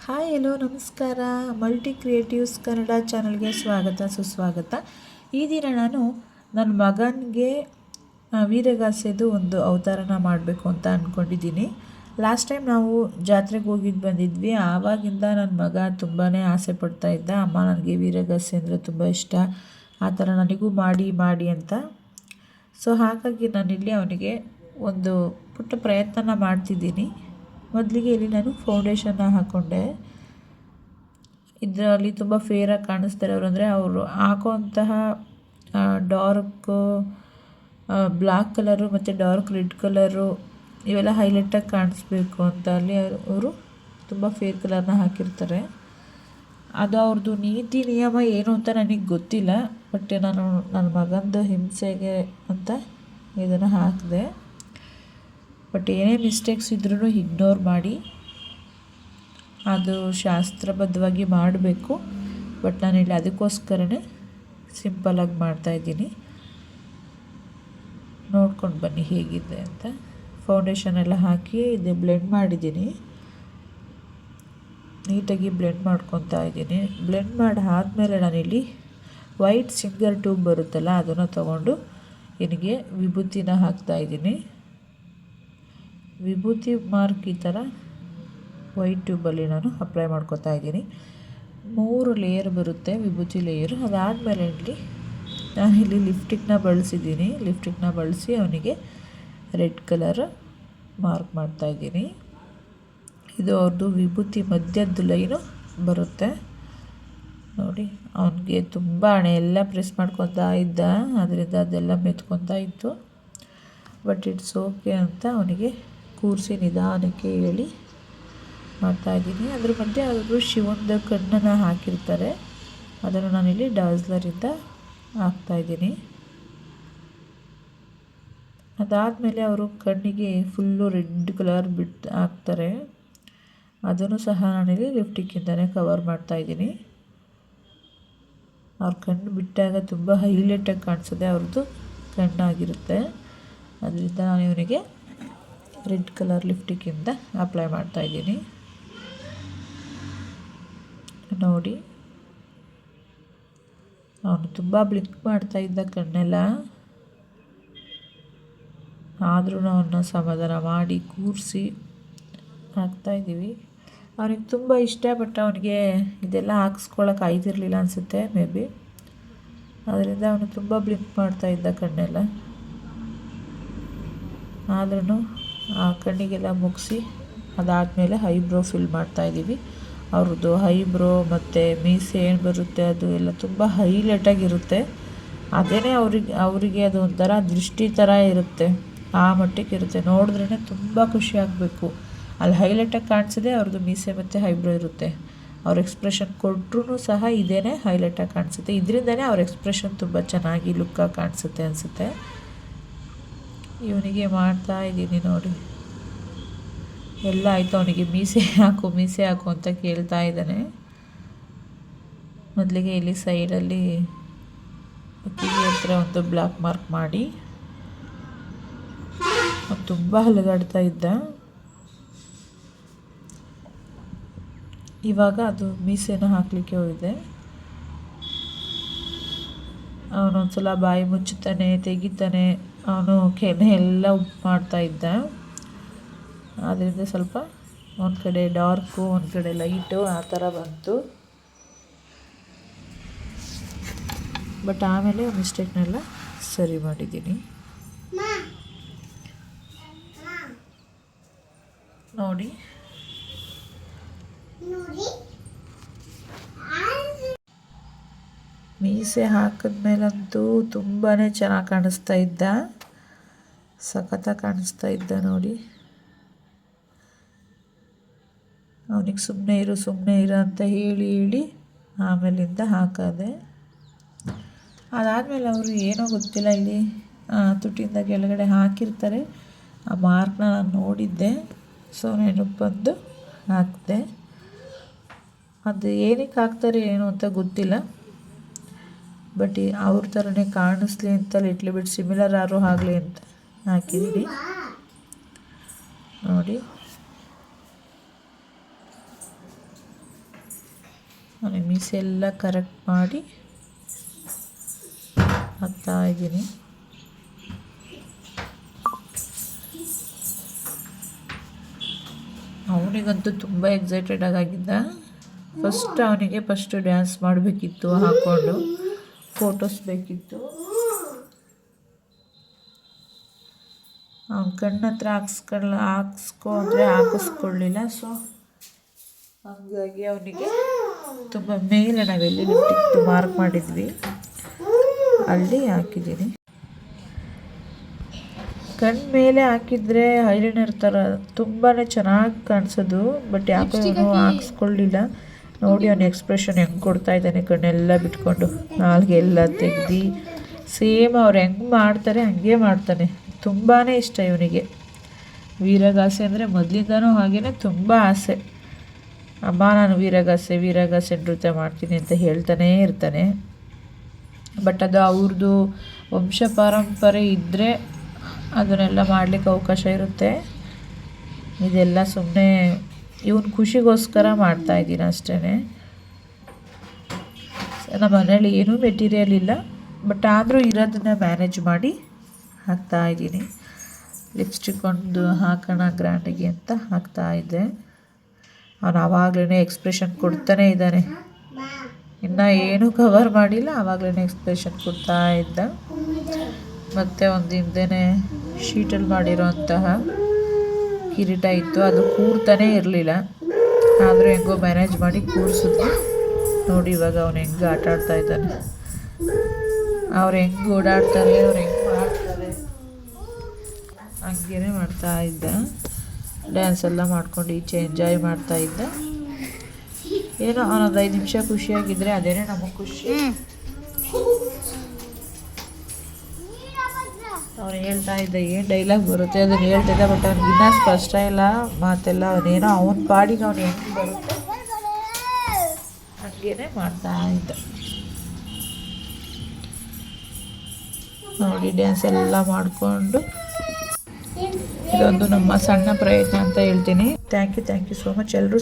Hi hello ನಮಸ್ಕಾರ. Multi creatives Kannada ಚಾನಲ್ಗೆ ಸ್ವಾಗತ ಸುಸ್ವಾಗತ. ಈ ದಿನ ನಾನು ನನ್ನ ಮಗನಿಗೆ ವೀರಗಾಸೆದು ಒಂದು ಅವತಾರನ ಮಾಡಬೇಕು ಅಂತ ಅಂದ್ಕೊಂಡಿದ್ದೀನಿ. ಲಾಸ್ಟ್ ಟೈಮ್ ನಾವು ಜಾತ್ರೆಗೆ ಹೋಗಿದ್ದು ಬಂದಿದ್ವಿ. ಆವಾಗಿಂದ ನನ್ನ ಮಗ ತುಂಬಾ ಆಸೆ ಪಡ್ತಾ ಇದ್ದ, ಅಮ್ಮ ನನಗೆ ವೀರಗಾಸೆ ಅಂದರೆ ತುಂಬ ಇಷ್ಟ, ಆ ಥರ ನನಗೂ ಮಾಡಿ ಮಾಡಿ ಅಂತ. ಸೊ ಹಾಗಾಗಿ ನಾನಿಲ್ಲಿ ಅವನಿಗೆ ಒಂದು ಪುಟ್ಟ ಪ್ರಯತ್ನ ಮಾಡ್ತಿದ್ದೀನಿ. ಮೊದಲಿಗೆ ಇಲ್ಲಿ ನಾನು ಫೌಂಡೇಶನ್ನ ಹಾಕ್ಕೊಂಡೆ. ಇದರಲ್ಲಿ ತುಂಬ ಫೇರಾಗಿ ಕಾಣಿಸ್ತಾರೆ ಅವರು, ಅಂದರೆ ಅವರು ಹಾಕೋಂತಹ ಡಾರ್ಕ್ ಬ್ಲ್ಯಾಕ್ ಕಲರು ಮತ್ತು ಡಾರ್ಕ್ ರೆಡ್ ಕಲರು ಇವೆಲ್ಲ ಹೈಲೈಟಾಗಿ ಕಾಣಿಸ್ಬೇಕು ಅಂತ ಅಲ್ಲಿ ಅವರು ತುಂಬ ಫೇರ್ ಕಲರ್ನ ಹಾಕಿರ್ತಾರೆ. ಅದು ಅವ್ರದ್ದು ನೀತಿ ನಿಯಮ ಏನು ಅಂತ ನನಗೆ ಗೊತ್ತಿಲ್ಲ, ಬಟ್ ನಾನು ನನ್ನ ಮಗಂದು ಹಿಂಸೆಗೆ ಅಂತ ಇದನ್ನು ಹಾಕಿದೆ. ಬಟ್ ಏನೇ ಮಿಸ್ಟೇಕ್ಸ್ ಇದ್ರೂ ಇಗ್ನೋರ್ ಮಾಡಿ, ಅದು ಶಾಸ್ತ್ರಬದ್ಧವಾಗಿ ಮಾಡಬೇಕು. ಬಟ್ ನಾನಿಲ್ಲಿ ಅದಕ್ಕೋಸ್ಕರನೇ ಸಿಂಪಲಾಗಿ ಮಾಡ್ತಾಯಿದ್ದೀನಿ. ನೋಡ್ಕೊಂಡು ಬನ್ನಿ ಹೇಗಿದೆ ಅಂತ. ಫೌಂಡೇಶನ್ ಎಲ್ಲ ಹಾಕಿ ಇದು ಬ್ಲೆಂಡ್ ಮಾಡಿದ್ದೀನಿ, ನೀಟಾಗಿ ಬ್ಲೆಂಡ್ ಮಾಡ್ಕೊತಾ ಇದ್ದೀನಿ. ಬ್ಲೆಂಡ್ ಮಾಡಿ ಆದಮೇಲೆ ನಾನಿಲ್ಲಿ ವೈಟ್ ಸಿಂಗರ್ ಟ್ಯೂಬ್ ಬರುತ್ತಲ್ಲ, ಅದನ್ನು ತಗೊಂಡು ಇದಕ್ಕೆ ವಿಭೂತಿನ ಹಾಕ್ತಾಯಿದ್ದೀನಿ. ವಿಭೂತಿ ಮಾರ್ಕ್ ಈ ಥರ ವೈಟ್ ಟ್ಯೂಬಲ್ಲಿ ನಾನು ಅಪ್ಲೈ ಮಾಡ್ಕೊತಾ ಇದ್ದೀನಿ. 3 ಲೇಯರ್ ಬರುತ್ತೆ ವಿಭೂತಿ ಲೇಯರು. ಅದಾದಮೇಲೆ ನಾನಿಲ್ಲಿ ಲಿಪ್ಸ್ಟಿಕ್ನ ಬಳಸಿದ್ದೀನಿ. ಲಿಪ್ಸ್ಟಿಕ್ನ ಬಳಸಿ ಅವನಿಗೆ ರೆಡ್ ಕಲರ್ ಮಾರ್ಕ್ ಮಾಡ್ತಾಯಿದ್ದೀನಿ. ಇದು ಅವ್ರದ್ದು ವಿಭೂತಿ ಮಧ್ಯದ ಲೈನು ಬರುತ್ತೆ ನೋಡಿ. ಅವನಿಗೆ ತುಂಬ ಹಣೆ ಎಲ್ಲ ಪ್ರೆಸ್ ಮಾಡ್ಕೊತಾ ಇದ್ದ, ಅದರಿಂದ ಅದೆಲ್ಲ ಮೆತ್ಕೊತಾ ಇತ್ತು. ಬಟ್ ಇಟ್ಸ್ ಓಕೆ ಅಂತ ಅವನಿಗೆ ಕೂರಿಸಿ ನಿಧಾನಕ್ಕೆ ಹೇಳಿ ಮಾಡ್ತಾಯಿದ್ದೀನಿ. ಅದ್ರ ಮಧ್ಯೆ ಅವರು ಶಿವನದ ಕಣ್ಣನ್ನು ಹಾಕಿರ್ತಾರೆ, ಅದನ್ನು ನಾನಿಲ್ಲಿ ಡಾಸ್ಲರಿಂದ ಹಾಕ್ತಾಯಿದ್ದೀನಿ. ಅದಾದಮೇಲೆ ಅವರು ಕಣ್ಣಿಗೆ ಫುಲ್ಲು ರೆಡ್ ಕಲರ್ ಬಿಟ್ಟು ಹಾಕ್ತಾರೆ, ಅದನ್ನು ಸಹ ನಾನಿಲ್ಲಿ ಲಿಪ್ಸ್ಟಿಕ್ಕಿಂದನೇ ಕವರ್ ಮಾಡ್ತಾಯಿದ್ದೀನಿ. ಅವ್ರ ಕಣ್ಣು ಬಿಟ್ಟಾಗ ತುಂಬ ಹೈಲೈಟಾಗಿ ಕಾಣಿಸೋದೆ ಅವ್ರದ್ದು ಕಣ್ಣಾಗಿರುತ್ತೆ. ಅದರಿಂದ ನಾನು ಇವನಿಗೆ ರೆಡ್ ಕಲರ್ ಲಿಪ್ಸ್ಟಿಕ್ಕಿಂದ ಅಪ್ಲೈ ಮಾಡ್ತಾಯಿದ್ದೀನಿ ನೋಡಿ. ಅವನು ತುಂಬ ಬ್ಲಿಂಕ್ ಮಾಡ್ತಾ ಇದ್ದ ಕಣ್ಣೆಲ್ಲ, ಆದರೂ ಅವನ್ನ ಸಮಾಧಾನ ಮಾಡಿ ಕೂರಿಸಿ ಹಾಕ್ತಾಯಿದ್ದೀವಿ. ಅವನಿಗೆ ತುಂಬ ಇಷ್ಟ, ಬಟ್ ಅವನಿಗೆ ಇದೆಲ್ಲ ಹಾಕ್ಸ್ಕೊಳಕ್ಕೆ ಆಯ್ತಿರಲಿಲ್ಲ ಅನಿಸುತ್ತೆ ಮೇ ಬಿ. ಅದರಿಂದ ಅವನು ತುಂಬ ಬ್ಲಿಂಕ್ ಮಾಡ್ತಾ ಇದ್ದ ಕಣ್ಣೆಲ್ಲ. ಆದ್ರೂ ಆ ಕಣ್ಣಿಗೆಲ್ಲ ಮುಗಿಸಿ ಅದಾದಮೇಲೆ ಐಬ್ರೋ ಫಿಲ್ ಮಾಡ್ತಾಯಿದ್ದೀವಿ. ಅವ್ರದ್ದು ಐಬ್ರೋ ಮತ್ತು ಮೀಸೆ ಏನು ಬರುತ್ತೆ ಅದು ಎಲ್ಲ ತುಂಬ ಹೈಲೈಟಾಗಿರುತ್ತೆ. ಅದೇ ಅವರಿಗೆ ಅದು ಒಂಥರ ದೃಷ್ಟಿ ಥರ ಇರುತ್ತೆ, ಆ ಮಟ್ಟಿಗೆ ಇರುತ್ತೆ. ನೋಡಿದ್ರೇ ತುಂಬ ಖುಷಿ ಆಗಬೇಕು. ಅಲ್ಲಿ ಹೈಲೈಟಾಗಿ ಕಾಣಿಸೋದೆ ಅವ್ರದ್ದು ಮೀಸೆ ಮತ್ತು ಐಬ್ರೋ ಇರುತ್ತೆ. ಅವ್ರ ಎಕ್ಸ್ಪ್ರೆಷನ್ ಕೊಟ್ಟರು ಸಹ ಇದೇ ಹೈಲೈಟಾಗಿ ಕಾಣಿಸುತ್ತೆ. ಇದರಿಂದನೇ ಅವ್ರ ಎಕ್ಸ್ಪ್ರೆಷನ್ ತುಂಬ ಚೆನ್ನಾಗಿ ಲುಕ್ಕಾಗಿ ಕಾಣಿಸುತ್ತೆ ಅನಿಸುತ್ತೆ. ಇವನಿಗೆ ಮಾಡ್ತಾ ಇದ್ದೀನಿ ನೋಡಿ. ಎಲ್ಲ ಆಯಿತು, ಅವನಿಗೆ ಮೀಸೆ ಹಾಕು ಅಂತ ಕೇಳ್ತಾ ಇದ್ದಾನೆ. ಮೊದಲಿಗೆ ಇಲ್ಲಿ ಸೈಡಲ್ಲಿ ಕಿವಿ ಹತ್ರ ಒಂದು ಬ್ಲ್ಯಾಕ್ ಮಾರ್ಕ್ ಮಾಡಿ, ತುಂಬ ಹಲಗಾಡ್ತಾ ಇದ್ದ. ಇವಾಗ ಅದು ಮೀಸೆನ ಹಾಕಲಿಕ್ಕೆ ಹೋಗಿದೆ. ಅವನೊಂದ್ಸಲ ಬಾಯಿ ಮುಚ್ಚುತ್ತಾನೆ, ತೆಗಿತಾನೆ. ಅವನು ಕೆನೆ ಎಲ್ಲ ಉಪ್ಪು ಮಾಡ್ತಾ ಇದ್ದ. ಅದರಿಂದ ಸ್ವಲ್ಪ ಒಂದು ಕಡೆ ಡಾರ್ಕು ಒಂದು ಕಡೆ ಲೈಟು ಆ ಥರ ಬಂತು. ಬಟ್ ಆಮೇಲೆ ಮಿಸ್ಟೇಕ್ನೆಲ್ಲ ಸರಿ ಮಾಡಿದ್ದೀನಿ ನೋಡಿ. ಮೀಸೆ ಹಾಕಿದ್ಮೇಲಂತೂ ತುಂಬಾ ಚೆನ್ನಾಗಿ ಕಾಣಿಸ್ತಾ ಇದ್ದ, ಸಖತ್ತಾಗಿ ಕಾಣಿಸ್ತಾ ಇದ್ದ ನೋಡಿ. ಅವನಿಗೆ ಸುಮ್ಮನೆ ಇರು ಅಂತ ಹೇಳಿ ಆಮೇಲಿಂದ ಹಾಕಿದೆ. ಅದಾದಮೇಲೆ ಅವರು ಏನೋ ಗೊತ್ತಿಲ್ಲ, ಇಲ್ಲಿ ತುಟಿಯಿಂದ ಕೆಳಗಡೆ ಹಾಕಿರ್ತಾರೆ. ಆ ಮಾರ್ಕ್ನ ನಾನು ನೋಡಿದ್ದೆ, ಸೊ ನೆನಪು ಬಂದು ಹಾಕಿದೆ. ಅದು ಏನಕ್ಕೆ ಹಾಕ್ತಾರೆ ಏನು ಅಂತ ಗೊತ್ತಿಲ್ಲ, ಬಟ್ ಅವ್ರ ಥರನೇ ಕಾಣಿಸ್ಲಿ ಅಂತ ಲಿಟ್ಲ್ ಬಿಟ್ ಸಿಮಿಲರ್ ಆರು ಆಗಲಿ ಅಂತ ಹಾಕಿದ್ದೀನಿ ನೋಡಿ. ನಾನು ಮೀಸೆಲ್ಲ ಕರೆಕ್ಟ್ ಮಾಡಿ ಹಾಕ್ತಾಯಿದ್ದೀನಿ. ಅವನಿಗಂತೂ ತುಂಬ ಎಕ್ಸೈಟೆಡ್ ಆಗಿದ್ದ. ಅವನಿಗೆ ಫಸ್ಟು ಡ್ಯಾನ್ಸ್ ಮಾಡಬೇಕಿತ್ತು, ಹಾಕ್ಕೊಂಡು ಫೋಟೋಸ್ ಬೇಕಿತ್ತು. ಅವ್ನ ಕಣ್ಣ ಹತ್ರ ಹಾಕ್ಸ್ಕೊ ಅಂದರೆ ಹಾಕಿಸ್ಕೊಳ್ಳಿಲ್ಲ. ಸೊ ಹಾಗಾಗಿ ಅವನಿಗೆ ತುಂಬ ಮೇಲೆ ನಾವೆಲ್ಲಿ ಲಿಫ್ಟಿಗೆ ಮಾರ್ಕ್ ಮಾಡಿದ್ವಿ ಅಲ್ಲಿ ಹಾಕಿದ್ದೀನಿ. ಕಣ್ಣು ಮೇಲೆ ಹಾಕಿದರೆ ಐಲೈನರ್ ಥರ ತುಂಬಾ ಚೆನ್ನಾಗಿ ಕಾಣಿಸೋದು. ಬಟ್ ಯಾಕೋ ಅವನು ಹಾಕ್ಸ್ಕೊಳ್ಳಿಲ್ಲ. ನೋಡಿ ಅವನ ಎಕ್ಸ್ಪ್ರೆಷನ್ ಹೆಂಗೆ ಕೊಡ್ತಾ ಇದ್ದಾನೆ, ಕಣ್ಣೆಲ್ಲ ಬಿಟ್ಕೊಂಡು ನಾಲ್ಗೆ ಎಲ್ಲ ತೆಗ್ದು ಸೇಮ್ ಅವ್ರು ಹೆಂಗೆ ಮಾಡ್ತಾರೆ ಹಂಗೆ ಮಾಡ್ತಾನೆ. ತುಂಬಾ ಇಷ್ಟ ಇವನಿಗೆ ವೀರಗಾಸೆ ಅಂದರೆ. ಮೊದಲಿಂದನೂ ಹಾಗೆಯೇ ತುಂಬ ಆಸೆ. ಅಮ್ಮ ನಾನು ವೀರಗಾಸೆ ನೃತ್ಯ ಮಾಡ್ತೀನಿ ಅಂತ ಹೇಳ್ತಾನೇ ಇರ್ತಾನೆ. ಬಟ್ ಅದು ಅವ್ರದ್ದು ವಂಶ ಪಾರಂಪರೆ ಇದ್ದರೆ ಅದನ್ನೆಲ್ಲ ಮಾಡಲಿಕ್ಕೆ ಅವಕಾಶ ಇರುತ್ತೆ. ಇದೆಲ್ಲ ಸುಮ್ಮನೆ ಇವನು ಖುಷಿಗೋಸ್ಕರ ಮಾಡ್ತಾಯಿದ್ದೀನಿ ಅಷ್ಟೇ. ನಮ್ಮ ಮನೇಲಿ ಏನೂ ಮೆಟೀರಿಯಲ್ ಇಲ್ಲ, ಬಟ್ ಆದರೂ ಇರೋದನ್ನ ಮ್ಯಾನೇಜ್ ಮಾಡಿ ಹಾಕ್ತಾಯಿದ್ದೀನಿ. ಲಿಪ್ಸ್ಟಿಕ್ ಒಂದು ಹಾಕೋಣ ಗ್ರ್ಯಾಂಡಿಗೆ ಅಂತ ಹಾಕ್ತಾಯಿದ್ದೆ. ಅವನು ಆವಾಗಲೇ ಎಕ್ಸ್ಪ್ರೆಷನ್ ಕೊಡ್ತಾನೇ ಇದ್ದಾನೆ. ಇನ್ನು ಏನೂ ಕವರ್ ಮಾಡಿಲ್ಲ, ಆವಾಗಲೇ ಎಕ್ಸ್ಪ್ರೆಷನ್ ಕೊಡ್ತಾ ಇದ್ದ. ಮತ್ತು ಒಂದು ಹಿಂದೆನೇ ಶೀಟಲ್ಲಿ ಮಾಡಿರೋಂತಹ ಕಿರೀಟ ಇತ್ತು, ಅದು ಕೂರ್ತಾನೇ ಇರಲಿಲ್ಲ. ಆದರೂ ಹೆಂಗೋ ಮ್ಯಾನೇಜ್ ಮಾಡಿ ಕೂರಿಸಿದ್ವಿ. ನೋಡಿ ಇವಾಗ ಅವನು ಹೆಂಗೆ ಆಟ ಆಡ್ತಾ ಇದ್ದಾನೆ. ಅವ್ರು ಹೆಂಗೆ ಓಡಾಡ್ತಾರೆ, ಅವ್ರು ಹೆಂಗೆ ಮಾಡ್ತಾರೆ ಹಂಗೇ ಮಾಡ್ತಾ ಇದ್ದ. ಡ್ಯಾನ್ಸ್ ಎಲ್ಲ ಮಾಡ್ಕೊಂಡು ಈಚೆ ಎಂಜಾಯ್ ಮಾಡ್ತಾ ಇದ್ದ. ಏನೋ ಅವನೊಂದು 5 ನಿಮಿಷ ಖುಷಿಯಾಗಿದ್ದರೆ ಅದೇನೇ ನಮಗೆ ಖುಷಿ. ಅವನು ಹೇಳ್ತಾ ಇದ್ದ, ಏನು ಡೈಲಾಗ್ ಬರುತ್ತೆ ಅದನ್ನು ಹೇಳ್ತಿದ್ದ. ಬಟ್ ಅವ್ನಿಗೆ ಇನ್ನೂ ಸ್ಪಷ್ಟ ಇಲ್ಲ ಮಾತೆಲ್ಲ. ಅವನೇನೋ ಅವನ ಪಾಡಿಗೆ ಅವನು ಹೆಂಗೆ ಬರುತ್ತೆ ಹಂಗೇ ಮಾಡ್ತಾ ಇದ್ದ. ನೋಡಿ ಡ್ಯಾನ್ಸ್ ಎಲ್ಲ ಮಾಡಿಕೊಂಡು ಇದೊಂದು ನಮ್ಮ ಸಣ್ಣ ಪ್ರಯತ್ನ ಅಂತ ಹೇಳ್ತೀನಿ. ಥ್ಯಾಂಕ್ ಯು ಸೋ ಮಚ್ ಎಲ್ಲರೂ